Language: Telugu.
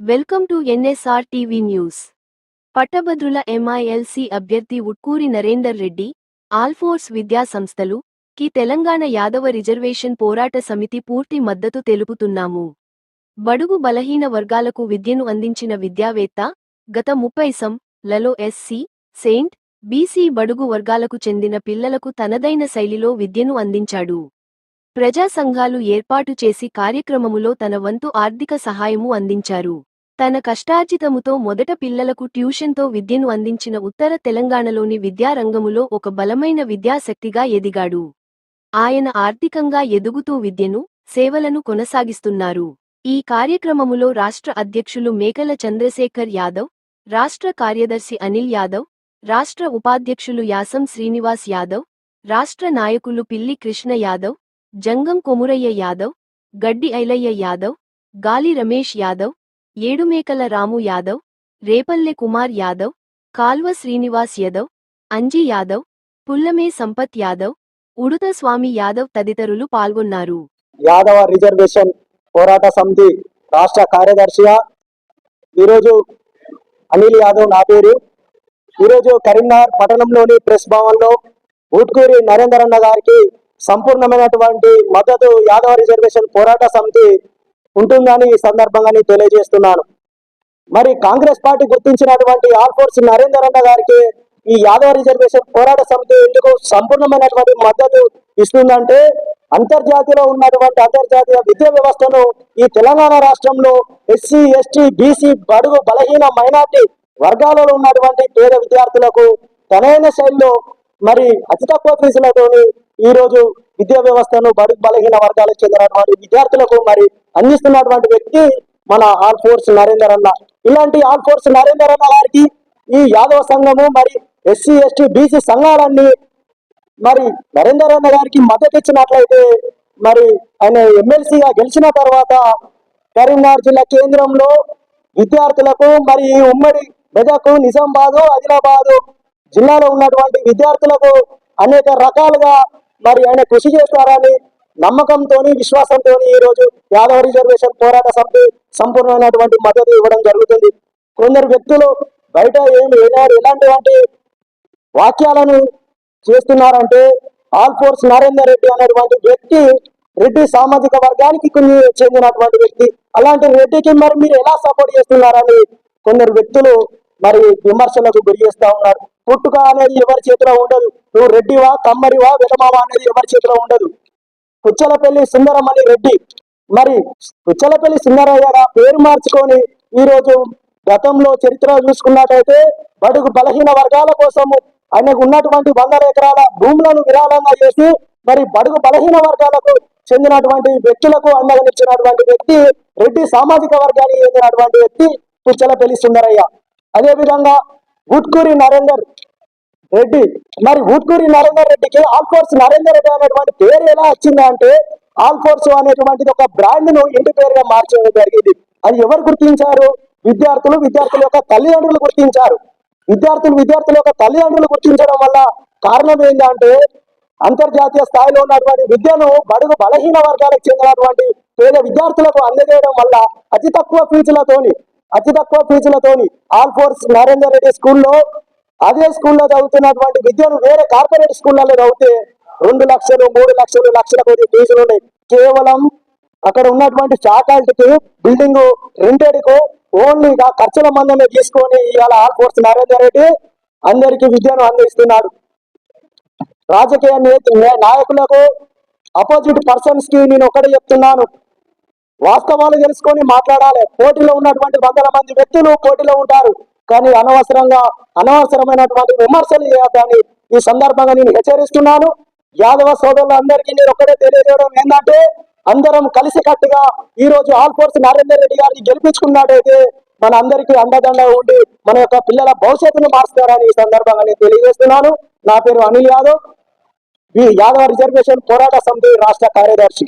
Welcome to NSR TV news. పట్టభద్రుల ఎంఐఎల్సి అభ్యర్థి ఉట్కూరి నరేందర్ రెడ్డి, ఆల్ఫోర్స్ విద్యా సంస్థలు కి తెలంగాణ యాదవ రిజర్వేషన్ పోరాట సమితి పూర్తి మద్దతు తెలుపుతున్నాము. బడుగు బలహీన వర్గాలకు విద్యను అందించిన విద్యావేత్త, గత 30 లలో ఎస్సీ, సెయింట్, బీసీ బడుగు వర్గాలకు చెందిన పిల్లలకు తనదైన శైలిలో విద్యను అందించాడు. ప్రజా సంఘాలు ఏర్పాటు చేసి కార్యక్రమములో తన వంతు ఆర్థిక సహాయము అందించారు. తన కష్టార్జితముతో మొదట పిల్లలకు ట్యూషన్తో విద్యను అందించిన ఉత్తర తెలంగాణలోని విద్యారంగములో ఒక బలమైన విద్యాశక్తిగా ఎదిగాడు. ఆయన ఆర్థికంగా ఎదుగుతూ విద్యను, సేవలను కొనసాగిస్తున్నారు. ఈ కార్యక్రమములో రాష్ట్ర అధ్యక్షులు మేకల చంద్రశేఖర్ యాదవ్, రాష్ట్ర కార్యదర్శి అనిల్ యాదవ్, రాష్ట్ర ఉపాధ్యక్షులు యాసం శ్రీనివాస్ యాదవ్, రాష్ట్ర నాయకులు పిల్లి కృష్ణ యాదవ్, జంగం కొమురయ్య యాదవ్, గడ్డి ఐలయ్య యాదవ్, గాలి రమేష్ యాదవ్, ఏడుమేకల రాము యాదవ్, రేపల్లె కుమార్ యాదవ్, కాల్వ శ్రీనివాస్ యాదవ్, అంజీ యాదవ్, పుల్లమే సంపత్ యాదవ్, ఉడుత స్వామి యాదవ్ తదితరులు పాల్గొన్నారు. యాదవ రిజర్వేషన్ పోరాట సమితి రాష్ట్ర కార్యదర్శిగా ఈరోజు అనిల్ యాదవ్ నా పేరు. ఈరోజు కరీంనగర్ పట్టణంలోని ప్రెస్ భవన్లో ఉట్కూరి నరేందర్ అన్న గారికి సంపూర్ణమైనటువంటి మద్దతు యాదవ రిజర్వేషన్ పోరాట సమితి ఉంటుందని ఈ సందర్భంగా తెలియజేస్తున్నాను. మరి కాంగ్రెస్ పార్టీ గుర్తించినటువంటి ఆల్ఫోర్స్ నరేందర్ అన్న గారికి ఈ యాదవ రిజర్వేషన్ పోరాట సమితి ఎందుకు సంపూర్ణమైనటువంటి మద్దతు ఇస్తుందంటే, అంతర్జాతీయంలో ఉన్నటువంటి అంతర్జాతీయ విద్యా వ్యవస్థను ఈ తెలంగాణ రాష్ట్రంలో ఎస్సీ, ఎస్టీ, బీసీ, బడుగు బలహీన మైనార్టీ వర్గాలలో ఉన్నటువంటి పేద విద్యార్థులకు తనైన శైలిలో మరి అతి తక్కువ ఫీజులతోని ఈ రోజు విద్యా వ్యవస్థను బడుగు బలహీన వర్గాలకు చెందినటువంటి విద్యార్థులకు మరి అందిస్తున్నటువంటి వ్యక్తి మన ఆల్ఫోర్స్ నరేందర్ అన్న. ఇలాంటి ఆల్ఫోర్స్ నరేందర్ అన్న గారికి ఈ యాదవ సంఘము మరి ఎస్సీ, ఎస్టీ, బీసీ సంఘాలన్నీ మరి నరేందర్ అన్న గారికి మద్దతు ఇచ్చినట్లయితే మరి ఆయన ఎమ్మెల్సీగా గెలిచిన తర్వాత కరీంనగర్ జిల్లా కేంద్రంలో విద్యార్థులకు మరి ఉమ్మడి మెదక్, నిజామాబాద్, ఆదిలాబాద్ జిల్లాలో ఉన్నటువంటి విద్యార్థులకు అనేక రకాలుగా మరి ఆయన కృషి చేస్తారని నమ్మకంతో, విశ్వాసంతో ఈ రోజు యాదవ రిజర్వేషన్ పోరాట సమితి సంపూర్ణమైనటువంటి మద్దతు ఇవ్వడం జరుగుతుంది. కొందరు వ్యక్తులు బయట ఎలాంటి వాక్యాలను చేస్తున్నారంటే, ఆల్ఫోర్స్ నరేందర్ రెడ్డి అనేటువంటి వ్యక్తి రెడ్డి సామాజిక వర్గానికి చెందినటువంటి వ్యక్తి. అలాంటి రెడ్డికి మరి మీరు ఎలా సపోర్ట్ చేస్తున్నారని కొందరు వ్యక్తులు మరి విమర్శలకు గురి చేస్తా ఉన్నారు. పుట్టుక అనేది ఎవరి చేతిలో ఉండదు. నువ్వు రెడ్డివా, కమ్మరివా, వెలమావా అనేది ఎవరి చేతిలో ఉండదు. పుచ్చలపల్లి సుందరం అని రెడ్డి, మరి పుచ్చలపల్లి సుందరయ్యగా పేరు మార్చుకొని ఈ రోజు గతంలో చరిత్ర చూసుకున్నట్టయితే బడుగు బలహీన వర్గాల కోసము ఆయనకు ఉన్నటువంటి 100 ఎకరాల భూములను విరాళంగా చేసి మరి బడుగు బలహీన వర్గాలకు చెందినటువంటి వ్యక్తులకు అండగా వ్యక్తి రెడ్డి సామాజిక వర్గానికి చెందినటువంటి వ్యక్తి పుచ్చలపల్లి సుందరయ్య. అదేవిధంగా ఉట్కూరి నరేందర్ రెడ్డి, మరి ఉట్కూరి నరేందర్ రెడ్డికి ఆల్ఫోర్స్ నరేందర్ రెడ్డి అనేటువంటి పేరు ఎలా వచ్చింది అంటే, ఆల్ఫోర్స్ అనేటువంటిది ఒక బ్రాండ్ ను ఇంటి పేరుగా మార్చడం జరిగింది. అది ఎవరు గుర్తించారు? విద్యార్థుల యొక్క తల్లిదండ్రులు గుర్తించారు. విద్యార్థుల యొక్క తల్లిదండ్రులు గుర్తించడం వల్ల కారణం ఏంటంటే, అంతర్జాతీయ స్థాయిలో ఉన్నటువంటి విద్యను బడుగు బలహీన వర్గాలకు చెందినటువంటి పేద విద్యార్థులకు అందజేయడం వల్ల అతి తక్కువ ఫీజులతోని ఆల్ఫోర్స్ నరేందర్ రెడ్డి స్కూల్లో, అదే స్కూల్లో చదువుతున్నటువంటి విద్యను వేరే కార్పొరేట్ స్కూళ్ళలో చదివితే 2 లక్షలు, 3 లక్షలు, లక్షల కొద్ది ఫీజులు ఉన్నాయి. కేవలం అక్కడ ఉన్నటువంటి ఫ్యాకల్టీకి, బిల్డింగ్ రెంటెడ్కు ఓన్లీగా ఖర్చుల మందమే తీసుకొని ఇవాళ ఆల్ఫోర్స్ నరేందర్ రెడ్డి అందరికీ విద్యను అందిస్తున్నాడు. రాజకీయ నాయకులకు, అపోజిట్ పర్సన్స్ కి నేను ఒకటే చెప్తున్నాను, వాస్తవాలు తెలుసుకొని మాట్లాడాలి. పోటీలో ఉన్నటువంటి 100 మంది వ్యక్తులు పోటీలో ఉంటారు, కానీ అనవసరమైనటువంటి విమర్శలు చేయొద్దని ఈ సందర్భంగా నేను హెచ్చరిస్తున్నాను. యాదవ సోదరులందరికీ నేను ఒకటే తెలియజేయడం ఏంటంటే, అందరం కలిసికట్టుగా ఈ రోజు ఆల్ఫోర్స్ నరేందర్ రెడ్డి గారిని గెలిపించుకున్నట్టయితే మన అందరికీ అండదండ ఉండి మన యొక్క పిల్లల భవిష్యత్తును మార్చుతారని ఈ సందర్భంగా నేను తెలియజేస్తున్నాను. నా పేరు అనిల్ యాదవ్, యాదవ రిజర్వేషన్ పోరాట సమితి రాష్ట్ర కార్యదర్శి.